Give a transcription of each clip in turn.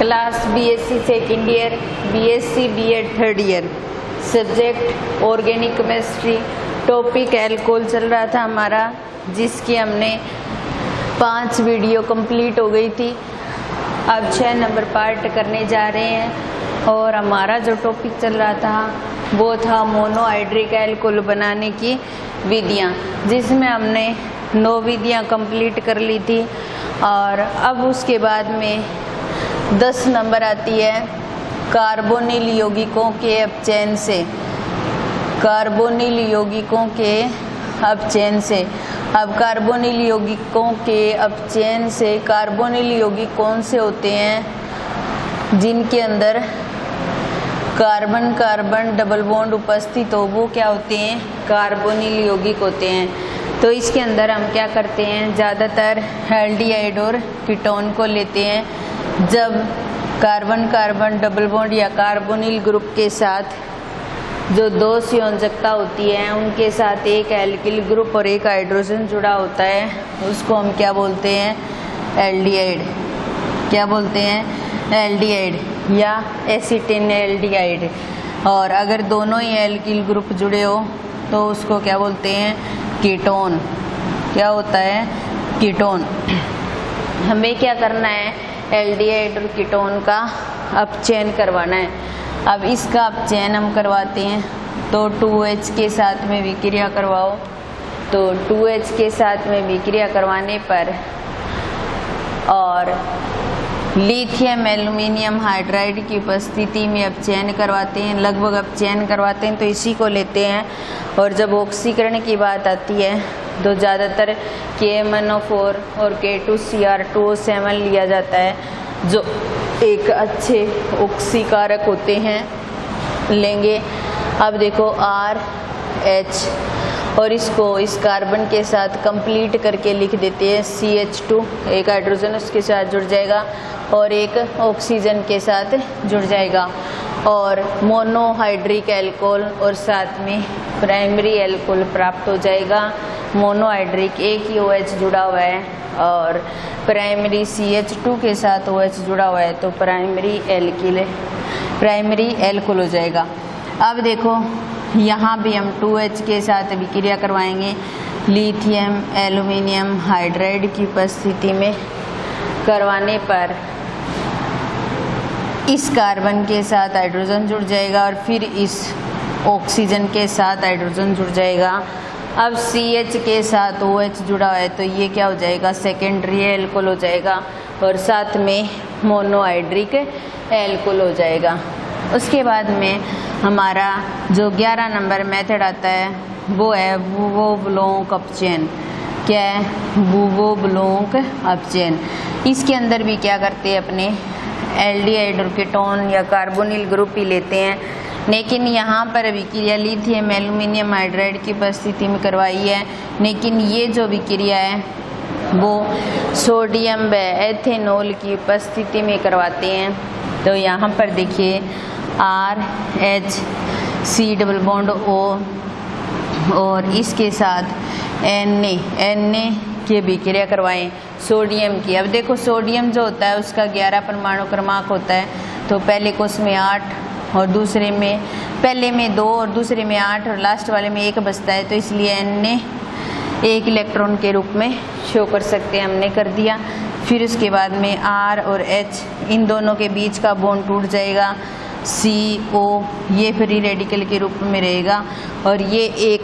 Class BSc second year, BSc BEd third year, subject organic chemistry, topic alcohol चल रहा था हमारा, जिसकी हमने 5 वीडियो कंप्लीट हो गई थी। अब 6 नंबर पार्ट करने जा रहे हैं और हमारा जो टॉपिक चल रहा था वो था मोनोहाइड्रिक एल्कोहल बनाने की विधियाँ, जिसमें हमने 9 विधियाँ कंप्लीट कर ली थी। और अब उसके बाद में 10 नंबर आती है कार्बोनिल यौगिकों के अपचयन से। कार्बोनिल यौगिकों के अपचयन से। अब कार्बोनिल यौगिकों के अपचयन से, कार्बोनिल यौगिक कौन से होते हैं जिनके अंदर कार्बन कार्बन डबल बॉन्ड उपस्थित हो, वो क्या होते हैं, कार्बोनिल यौगिक होते हैं। तो इसके अंदर हम क्या करते हैं, ज़्यादातर एल्डिहाइड और कीटोन को लेते हैं। जब कार्बन कार्बन डबल बॉन्ड या कार्बोनिल ग्रुप के साथ जो 2 संयोजकता होती है, उनके साथ एक एल्किल ग्रुप और एक हाइड्रोजन जुड़ा होता है, उसको हम क्या बोलते हैं, एल्डिहाइड। क्या बोलते हैं, एल्डिहाइड या एसिटिन एल्डिहाइड। और अगर दोनों ही एल्किल ग्रुप जुड़े हो तो उसको क्या बोलते हैं, कीटोन। क्या होता है, कीटोन। हमें क्या करना है, एल्डिहाइड और कीटोन का अपचयन करवाना है। अब इसका अपचयन हम करवाते हैं तो 2H के साथ में विक्रिया करवाओ। तो 2H के साथ में विक्रिया करवाने पर और लिथियम एल्यूमिनियम हाइड्राइड की उपस्थिति में अपचयन करवाते हैं, लगभग अपचयन करवाते हैं, तो इसी को लेते हैं। और जब ऑक्सीकरण की बात आती है तो ज़्यादातर KMnO4 और K2Cr2O7 लिया जाता है, जो एक अच्छे ऑक्सीकारक होते हैं, लेंगे। अब देखो RH, और इसको इस कार्बन के साथ कंप्लीट करके लिख देते हैं CH2, एक हाइड्रोजन उसके साथ जुड़ जाएगा और एक ऑक्सीजन के साथ जुड़ जाएगा, और मोनोहाइड्रिक एल्कोहल और साथ में प्राइमरी एल्कोहल प्राप्त हो जाएगा। मोनोहाइड्रिक एक ही OH जुड़ा हुआ है और प्राइमरी CH2 के साथ OH जुड़ा हुआ है, तो प्राइमरी एल्कोहल हो जाएगा। अब देखो यहाँ भी हम 2H के साथ विक्रिया करवाएंगे, लिथियम एल्यूमिनियम हाइड्राइड की उपस्थिति में करवाने पर इस कार्बन के साथ हाइड्रोजन जुड़ जाएगा और फिर इस ऑक्सीजन के साथ हाइड्रोजन जुड़ जाएगा। अब CH के साथ OH जुड़ा है तो ये क्या हो जाएगा, सेकेंडरी एल्कोहल हो जाएगा और साथ में मोनोहाइड्रिक एल्कोहल हो जाएगा। उसके बाद में हमारा जो 11 नंबर मेथड आता है वो है वुवो-ब्लोंक अपचयन। क्या है, वुवो-ब्लोंक अपचयन। इसके अंदर भी क्या करते हैं, अपने एल्डिहाइड और कीटोन या कार्बोनिल ग्रुप ही लेते हैं, लेकिन यहाँ पर विक्रिया लिथियम एल्यूमिनियम हाइड्राइड की उपस्थिति में करवाई है। लेकिन ये जो विक्रिया है वो सोडियम व एथेनॉल की उपस्थिति में करवाते हैं। तो यहाँ पर देखिए RH डबल बॉन्ड O और इसके साथ Na की विक्रिया करवाएं सोडियम की। अब देखो सोडियम जो होता है उसका 11 परमाणु क्रमांक होता है, तो पहले को उसमें 8 और दूसरे में, पहले में 2 और दूसरे में 8 और लास्ट वाले में 1 बचता है, तो इसलिए Na 1 इलेक्ट्रॉन के रूप में शो कर सकते हैं, हमने कर दिया। फिर उसके बाद में R और H, इन दोनों के बीच का बॉन्ड टूट जाएगा, CO ये फ्री रेडिकल के रूप में रहेगा और ये एक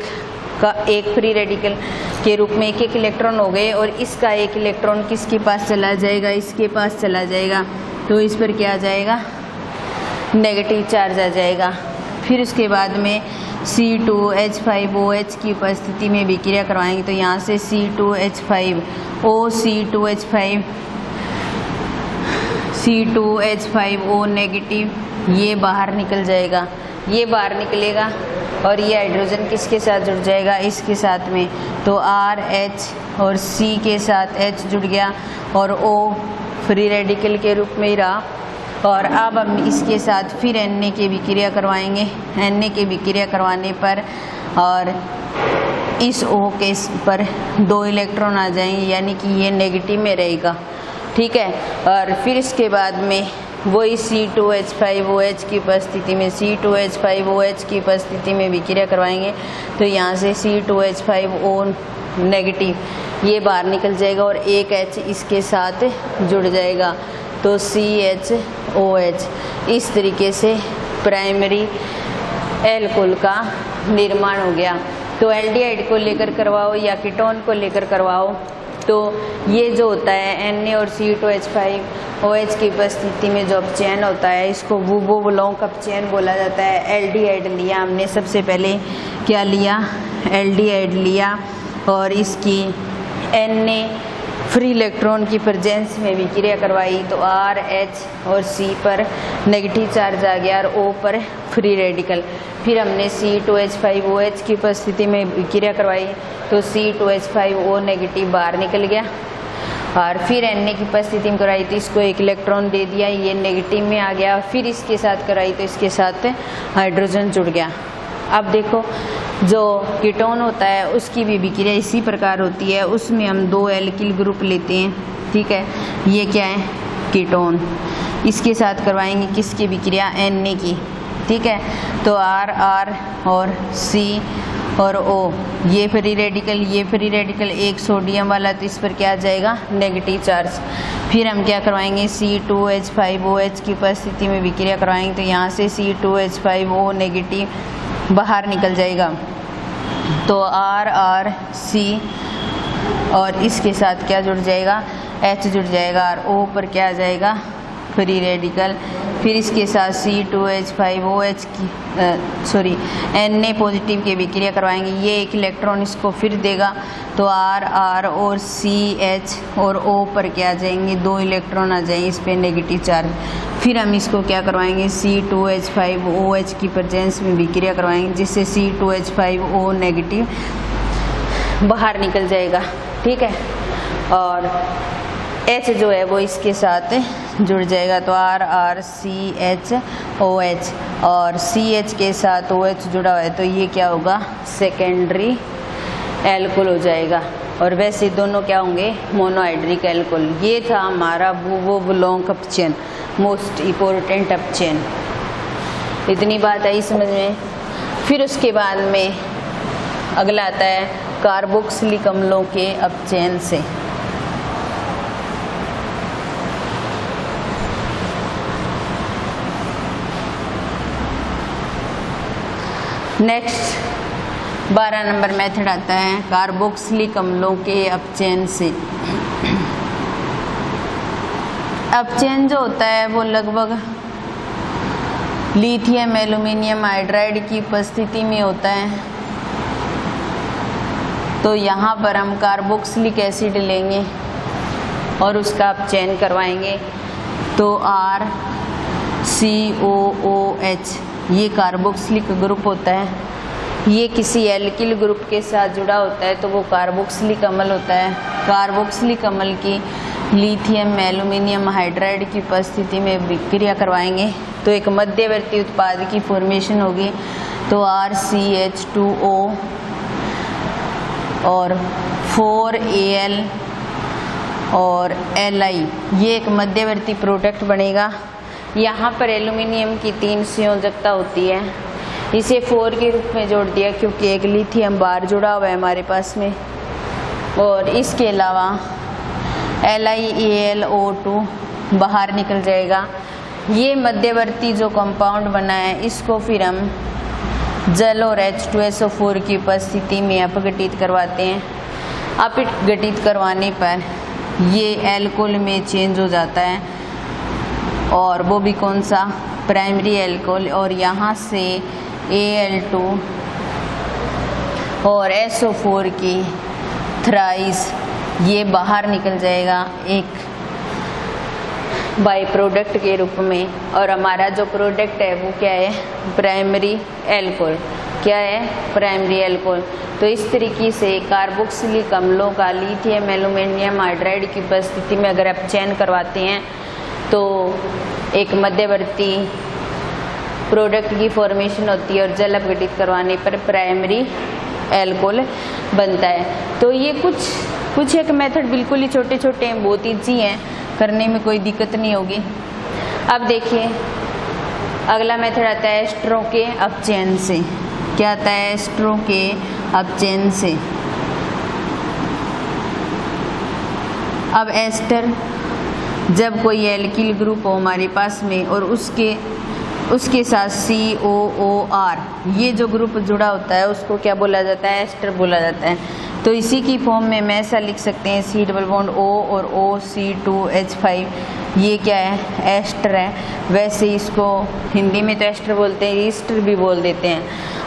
फ्री रेडिकल के रूप में 1 इलेक्ट्रॉन हो गए और इसका 1 इलेक्ट्रॉन किसके पास चला जाएगा, इसके पास चला जाएगा, तो इस पर क्या आ जाएगा, नेगेटिव चार्ज आ जाएगा। फिर उसके बाद में C2H5OH की उपस्थिति में विक्रिया करवाएंगे, तो यहाँ से C2H5O नेगेटिव ये बाहर निकल जाएगा, ये बाहर निकलेगा और ये हाइड्रोजन किसके साथ जुड़ जाएगा, इसके साथ में, तो RH और C के साथ H जुड़ गया और O फ्री रेडिकल के रूप में ही रहा। और अब हम इसके साथ फिर Na की विक्रिया करवाएंगे। Na की विक्रिया करवाने पर और इस O के पर 2 इलेक्ट्रॉन आ जाएंगे, यानी कि ये नेगेटिव में रहेगा, ठीक है। और फिर इसके बाद में वही C2H5OH की उपस्थिति में C2H5OH की उपस्थिति में विक्रिया करवाएंगे तो यहाँ से C2H5O नेगेटिव ये बाहर निकल जाएगा और एक H इसके साथ जुड़ जाएगा तो CHOH। इस तरीके से प्राइमरी एल्कोहल का निर्माण हो गया। तो एल्डिहाइड को लेकर करवाओ या कीटोन को लेकर करवाओ तो ये जो होता है Na और C2H5OH की उपस्थिति में जो अपचयन होता है इसको वुवोवलोंक अपचयन बोला जाता है। एल्डिहाइड लिया हमने, सबसे पहले क्या लिया, एल्डिहाइड लिया और इसकी Na फ्री इलेक्ट्रॉन की प्रेजेंस में विक्रिया करवाई तो R, H और C पर नेगेटिव चार्ज आ गया और O पर फ्री रेडिकल। फिर हमने C2H5OH की उपस्थिति में विक्रिया करवाई तो C2H5O नेगेटिव बाहर निकल गया और फिर Na की उपस्थिति में कराई तो इसको एक इलेक्ट्रॉन दे दिया, ये नेगेटिव में आ गया। फिर इसके साथ कराई तो इसके साथ हाइड्रोजन जुड़ गया। अब देखो जो कीटोन होता है उसकी भी विक्रिया इसी प्रकार होती है, उसमें हम 2 एल्किल ग्रुप लेते हैं, ठीक है। ये क्या है, कीटोन, इसके साथ करवाएंगे किसकी विक्रिया, Na की, ठीक है। तो R और C और O ये फ्री रेडिकल, ये फ्री रेडिकल, एक सोडियम वाला तो इस पर क्या आ जाएगा, नेगेटिव चार्ज। फिर हम क्या करवाएंगे, C2H5OH की उपस्थिति में विक्रिया करवाएंगे तो यहाँ से C2H5O नेगेटिव बाहर निकल जाएगा तो R C और इसके साथ क्या जुड़ जाएगा, H जुड़ जाएगा और O पर क्या आ जाएगा, फ्री रेडिकल। फिर इसके साथ C2H5OH की Na पॉजिटिव की विक्रिया करवाएंगे, ये एक इलेक्ट्रॉन इसको फिर देगा तो R और CH और O पर क्या आ जाएंगे, 2 इलेक्ट्रॉन आ जाएंगे, इस पे नेगेटिव चार्ज। फिर हम इसको क्या करवाएंगे, C2H5OH की प्रेजेंस में विक्रिया करवाएंगे जिससे C2H5O नेगेटिव बाहर निकल जाएगा, ठीक है। और H जो है वो इसके साथ जुड़ जाएगा तो R CHOH और CH के साथ OH जुड़ा हुआ है तो ये क्या होगा, सेकेंडरी एल्कोहल हो जाएगा। और वैसे दोनों क्या होंगे, मोनोहाइड्रिक एल्कोहल। ये था हमारा वुवोवलोंक अपचयन, मोस्ट इम्पोर्टेंट अपचयन। इतनी बात आई समझ में। फिर उसके बाद में अगला आता है कार्बोक्सिलिक अम्लों के अपचयन से। नेक्स्ट 12 नंबर मेथड आता है कार्बोक्सिलिक अम्लों के अपचयन से। अपचयन जो होता है वो लगभग लिथियम एल्यूमिनियम हाइड्राइड की उपस्थिति में होता है। तो यहाँ पर हम कार्बोक्सिलिक एसिड लेंगे और उसका अपचयन करवाएंगे तो RCOOH ये कार्बोक्सिलिक ग्रुप होता है। ये किसी एल्किल ग्रुप के साथ जुड़ा होता है तो वो कार्बोक्सिलिक अम्ल होता है। कार्बोक्सिलिक अम्ल की लिथियम एल्यूमिनियम हाइड्राइड की उपस्थिति में विक्रिया करवाएंगे तो एक मध्यवर्ती उत्पाद की फॉर्मेशन होगी तो RCH2O और 4Al और Li ये एक मध्यवर्ती प्रोडक्ट बनेगा। यहाँ पर एल्यूमिनियम की 3 संयोजकता होती है, इसे 4 के रूप में जोड़ दिया क्योंकि एक लिथियम बार जुड़ा हुआ है हमारे पास में। और इसके अलावा LiAlO2 बाहर निकल जाएगा। ये मध्यवर्ती जो कंपाउंड बना है इसको फिर हम जल और H2SO4 की उपस्थिति में अपघटित करवाते हैं। अपघटित करवाने पर ये एल्कोहल में चेंज हो जाता है और वो भी कौन सा, प्राइमरी एल्कोहल। और यहाँ से Al2 और SO4 की थ्राइस ये बाहर निकल जाएगा एक बाई प्रोडक्ट के रूप में। और हमारा जो प्रोडक्ट है वो क्या है, प्राइमरी एल्कोहल। क्या है, प्राइमरी एल्कोहल। तो इस तरीके से कार्बोक्सिलिक अम्लों का लिथियम एल्यूमिनियम हाइड्राइड की उपस्थिति में अगर अपचयन करवाते हैं तो एक मध्यवर्ती प्रोडक्ट की फॉर्मेशन होती है और जल अपघटित करवाने पर प्राइमरी एल्कोहल बनता है। तो ये कुछ एक मेथड बिल्कुल ही छोटे छोटे हैं, बहुत ईजी हैं, करने में कोई दिक्कत नहीं होगी। अब देखिए अगला मेथड आता है एस्ट्रो के अपचयन से। क्या आता है? एस्ट्रो के अपचयन से। अब एस्टर जब कोई एल्किल ग्रुप हो हमारे पास में और उसके साथ COOR ये जो ग्रुप जुड़ा होता है उसको क्या बोला जाता है? एस्टर बोला जाता है। तो इसी की फॉर्म में मैं ऐसा लिख सकते हैं C डबल बॉन्ड O और OC2H5 ये क्या है? एस्टर है। वैसे इसको हिंदी में तो एस्टर बोलते हैं, ईस्टर भी बोल देते हैं।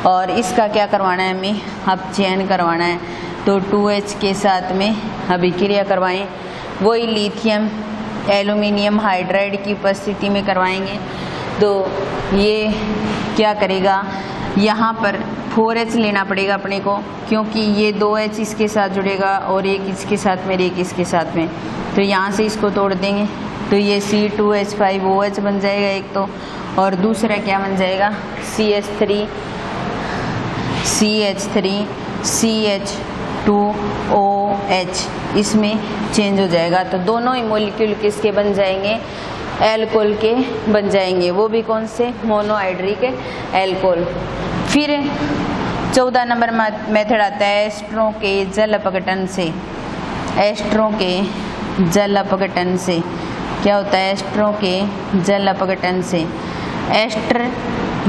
और इसका क्या करवाना है? हमें अपचयन करवाना है। तो 2H के साथ में अभिक्रिया करवाएं। वही लिथियम एल्यूमिनियम हाइड्राइड की उपस्थिति में करवाएंगे। तो ये क्या करेगा? यहाँ पर 4H लेना पड़ेगा अपने को, क्योंकि ये 2H इसके साथ जुड़ेगा और एक इसके साथ में, एक इसके साथ में। तो यहाँ से इसको तोड़ देंगे तो ये C2H5OH बन जाएगा एक तो, और दूसरा क्या बन जाएगा? CH3CH2OH इसमें चेंज हो जाएगा। तो दोनों ही मॉलिक्यूल किसके बन जाएंगे? एल्कोहल के बन जाएंगे। वो भी कौन से? Monohydric alcohol. फिर 14 नंबर मेथड आता है एस्ट्रो के जल अपघटन से। एस्ट्रो के जल अपघटन से क्या होता है? एस्ट्रो के जल अपघटन से एस्टर,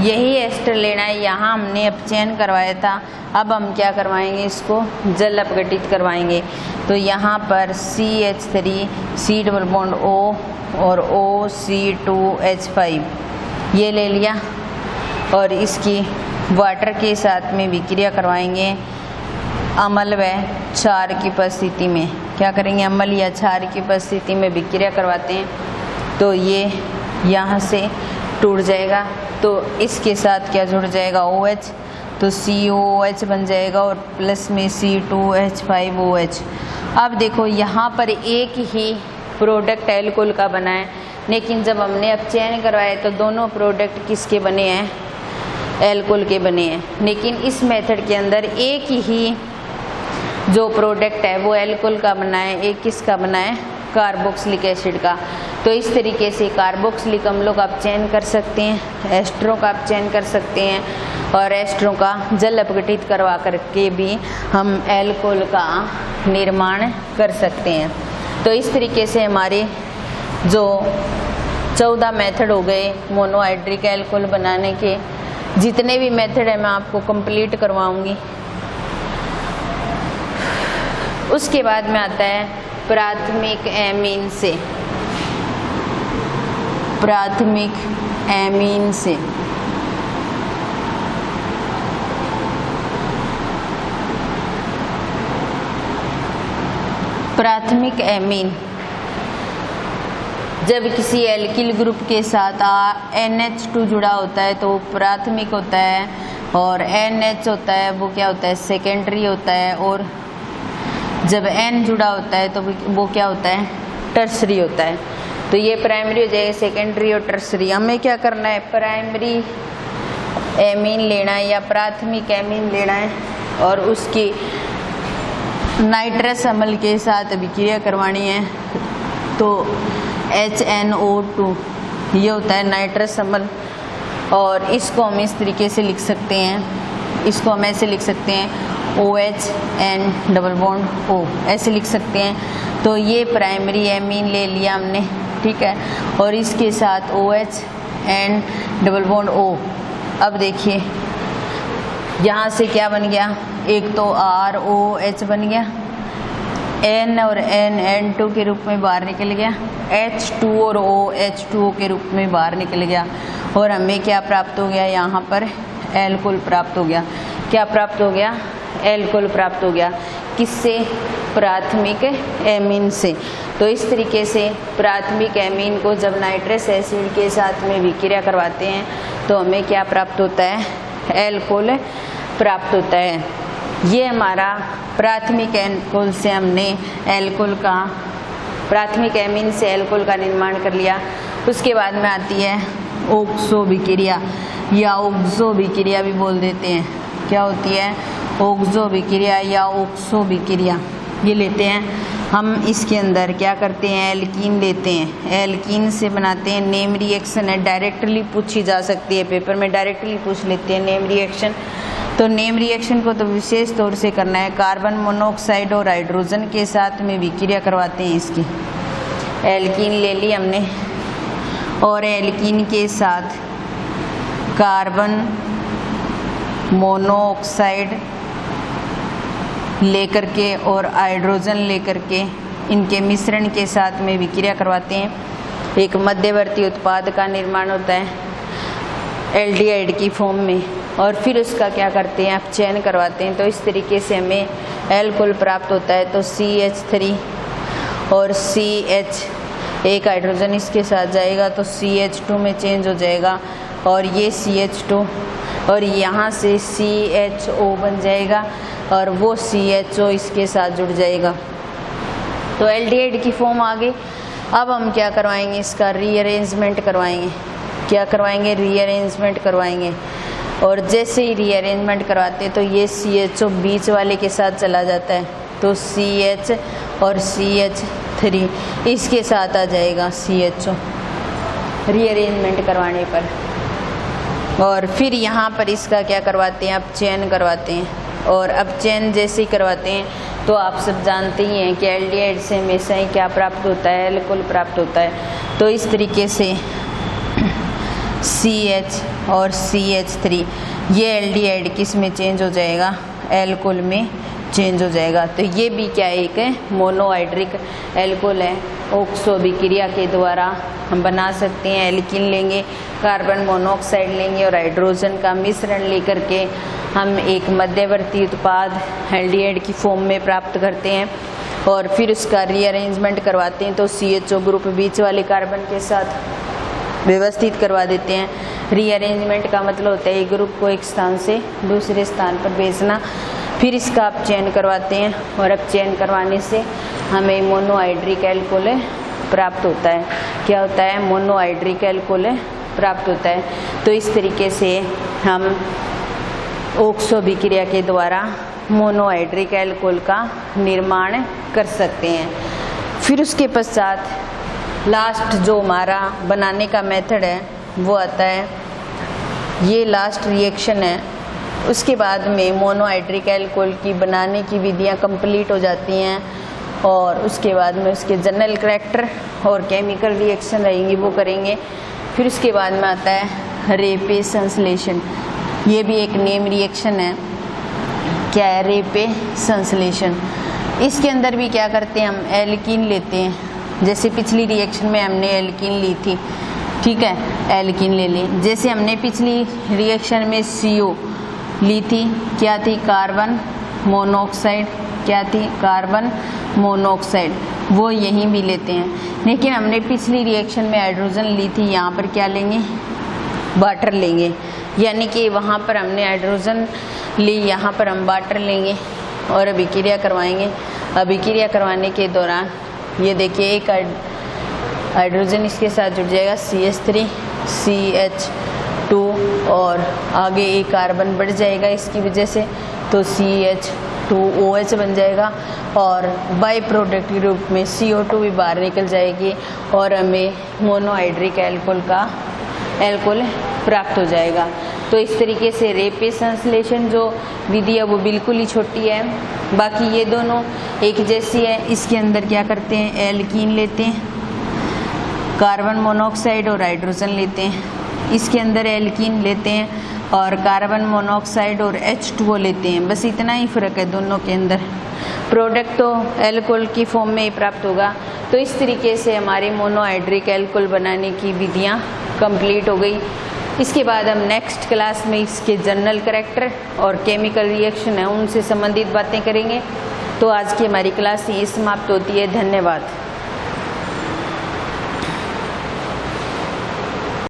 यही एस्टर लेना है। यहाँ हमने अपचयन करवाया था, अब हम क्या करवाएंगे? इसको जल अपघटित करवाएंगे। तो यहाँ पर CH3 C double bond O और OC2H5 ये ले लिया और इसकी वाटर के साथ में विक्रिया करवाएंगे अम्ल व क्षार की उपस्थिति में। क्या करेंगे? अम्ल या क्षार की उपस्थिति में विक्रिया करवाते हैं तो ये यहाँ से टूट जाएगा। तो इसके साथ क्या जुड़ जाएगा? OH, तो COOH बन जाएगा और प्लस में C2H5OH। अब देखो यहाँ पर एक ही प्रोडक्ट एल्कोहल का बना है, लेकिन जब हमने अपचयन करवाया तो दोनों प्रोडक्ट किसके बने हैं? एल्कोहल के बने हैं। लेकिन इस मेथड के अंदर एक ही जो प्रोडक्ट है वो एल्कोहल का बना है, एक किसका बना है? कार्बोक्सिलिक एसिड का। तो इस तरीके से कार्बोक्सिलिक अम्लों का अपचयन कर सकते हैं, एस्टरों का अपचयन कर सकते हैं और एस्टरों का जल अपघटित करवा करके भी हम एल्कोहल का निर्माण कर सकते हैं। तो इस तरीके से हमारे जो 14 मेथड हो गए मोनोहाइड्रिक एल्कोहल बनाने के। जितने भी मेथड है मैं आपको कंप्लीट करवाऊंगी। उसके बाद में आता है प्राथमिक एमीन से। प्राथमिक एमीन से प्राथमिक एमीन जब किसी एल्किल ग्रुप के साथ NH2 जुड़ा होता है तो वो प्राथमिक होता है, और NH होता है वो क्या होता है? सेकेंडरी होता है। और जब N जुड़ा होता है तो वो क्या होता है? टर्सरी होता है। तो ये प्राइमरी हो जाएगा, सेकेंडरी और टर्सरी। हमें क्या करना है? प्राइमरी एमीन लेना है या प्राथमिक एमीन लेना है और उसकी नाइट्रस अम्ल के साथ अभिक्रिया करवानी है। तो HNO2 ये होता है नाइट्रस अम्ल, और इसको हम इस तरीके से लिख सकते हैं, इसको हम ऐसे लिख सकते हैं OHN डबल बॉन्ड O, ऐसे लिख सकते हैं। तो ये प्राइमरी एमीन ले लिया हमने, ठीक है, और इसके साथ OHN डबल बॉन्ड O। अब देखिए यहाँ से क्या बन गया? एक तो ROH बन गया, N और N N2 के रूप में बाहर निकल गया, H2 और OH2O के रूप में बाहर निकल गया, और हमें क्या प्राप्त हो गया? यहाँ पर एल्कोहल प्राप्त हो गया। क्या प्राप्त हो गया? एल्कोहल प्राप्त हो गया। किससे? प्राथमिक एमीन से। तो इस तरीके से प्राथमिक एमीन को जब नाइट्रस एसिड के साथ में विक्रिया करवाते हैं तो हमें क्या प्राप्त होता है? एल्कोहल प्राप्त होता है। ये हमारा प्राथमिक एल्कोहल से हमने एल्कोहल का, प्राथमिक एमीन से एल्कोहल का निर्माण कर लिया। उसके बाद में आती है ओक्सो विक्रिया या ओक्सो विक्रिया भी बोल देते हैं। क्या होती है? ओक्सो विक्रिया या ओक्सो विक्रिया। ये लेते हैं हम। इसके अंदर क्या करते हैं, एल्कीन लेते हैं, एल्कीन से बनाते हैं। नेम रिएक्शन है, डायरेक्टली पूछी जा सकती है पेपर में, डायरेक्टली पूछ लेते हैं नेम रिएक्शन। तो नेम रिएक्शन को तो विशेष तौर से करना है। कार्बन मोनोऑक्साइड और हाइड्रोजन के साथ में विक्रिया करवाते हैं इसकी। एल्कीन ले ली हमने और एल्कीन के साथ कार्बन मोनोऑक्साइड लेकर के और हाइड्रोजन लेकर के इनके मिश्रण के साथ में विक्रिया करवाते हैं। एक मध्यवर्ती उत्पाद का निर्माण होता है एल्डिहाइड की फॉर्म में, और फिर उसका क्या करते हैं, आप चयन करवाते हैं। तो इस तरीके से हमें एल्कोहल प्राप्त होता है। तो CH3 और CH, एक हाइड्रोजन इसके साथ जाएगा तो CH2 में चेंज हो जाएगा, और ये CH2 और यहाँ से CHO बन जाएगा, और वो CHO इसके साथ जुड़ जाएगा। तो एल्डिहाइड की फॉर्म आ गई। अब हम क्या करवाएंगे, इसका रीअरेंजमेंट करवाएंगे। क्या करवाएंगे, रीअरेंजमेंट करवाएंगे। और जैसे ही रीअरेंजमेंट करवाते हैं तो ये CHO बीच वाले के साथ चला जाता है, तो CH और CH3 इसके साथ आ जाएगा CHO रीअरेंजमेंट करवाने पर। और फिर यहाँ पर इसका क्या करवाते हैं, अब चयन करवाते हैं। और अब चयन जैसे ही करवाते हैं तो आप सब जानते ही हैं कि एल्डिहाइड से हमेशा ही क्या प्राप्त होता है, एल्कोहल प्राप्त होता है। तो इस तरीके से CH और CH3 ये एल्डिहाइड किस में चेंज हो जाएगा, एल्कोहल में चेंज हो जाएगा। तो ये भी क्या एक मोनोहाइड्रिक एल्कोहल है। ऑक्सो अभिक्रिया के द्वारा हम बना सकते हैं। एल्कीन लेंगे, कार्बन मोनोऑक्साइड लेंगे और हाइड्रोजन का मिश्रण लेकर के हम एक मध्यवर्ती उत्पाद एल्डिहाइड की फॉर्म में प्राप्त करते हैं, और फिर उसका रीअरेंजमेंट करवाते हैं। तो CHO ग्रुप बीच वाले कार्बन के साथ व्यवस्थित करवा देते हैं। रीअरेंजमेंट का मतलब होता है एक ग्रुप को एक स्थान से दूसरे स्थान पर भेजना। फिर इसका आप चयन करवाते हैं, और अब चयन करवाने से हमें मोनोहाइड्रिक एल्कोहल प्राप्त होता है। क्या होता है, मोनोहाइड्रिक एल्कोहल प्राप्त होता है। तो इस तरीके से हम ऑक्सो अभिक्रिया के द्वारा मोनोहाइड्रिक एल्कोहल का निर्माण कर सकते हैं। फिर उसके पश्चात लास्ट जो हमारा बनाने का मेथड है वो आता है, ये लास्ट रिएक्शन है। उसके बाद में मोनोहाइड्रिक एल्कोहल की बनाने की विधियां कंप्लीट हो जाती हैं, और उसके बाद में उसके जनरल करैक्टर और केमिकल रिएक्शन रहेंगी वो करेंगे। फिर उसके बाद में आता है रेपे संश्लेषण। ये भी एक नेम रिएक्शन है। क्या है, रेपे संश्लेषण। इसके अंदर भी क्या करते हैं, हम एल्कीन लेते हैं। जैसे पिछली रिएक्शन में हमने एल्कीन ली थी, ठीक है, एल्कीन ले ली। जैसे हमने पिछली रिएक्शन में CO ली थी, क्या थी, कार्बन मोनोऑक्साइड। क्या थी, कार्बन मोनोऑक्साइड। वो यहीं भी लेते हैं। लेकिन हमने पिछली रिएक्शन में हाइड्रोजन ली थी, यहाँ पर क्या लेंगे, वाटर लेंगे। यानी कि वहाँ पर हमने हाइड्रोजन ली, यहाँ पर हम वाटर लेंगे और अभिक्रिया करवाएंगे। अभिक्रिया करवाने के दौरान ये देखिए एक हाइड्रोजन इसके साथ जुड़ जाएगा CH3 CH2, और आगे एक कार्बन बढ़ जाएगा इसकी वजह से, तो CH2OH बन जाएगा, और बाई प्रोडक्ट के रूप में CO2 भी बाहर निकल जाएगी, और हमें मोनोहाइड्रिक एल्कोहल प्राप्त हो जाएगा। तो इस तरीके से रेपे संश्लेषण जो विधि है वो बिल्कुल ही छोटी है, बाकी ये दोनों एक जैसी है। इसके अंदर क्या करते हैं, एल्कीन लेते हैं, कार्बन मोनोऑक्साइड और हाइड्रोजन लेते हैं। इसके अंदर एल्कीन लेते हैं और कार्बन मोनोऑक्साइड और H2O लेते हैं। बस इतना ही फ़र्क है दोनों के अंदर। प्रोडक्ट तो एल्कोहल की फॉर्म में ही प्राप्त होगा। तो इस तरीके से हमारे मोनोहाइड्रिक एल्कोहल बनाने की विधियाँ कंप्लीट हो गई। इसके बाद हम नेक्स्ट क्लास में इसके जनरल करैक्टर और केमिकल रिएक्शन है उनसे संबंधित बातें करेंगे। तो आज की हमारी क्लास यही समाप्त होती है। धन्यवाद।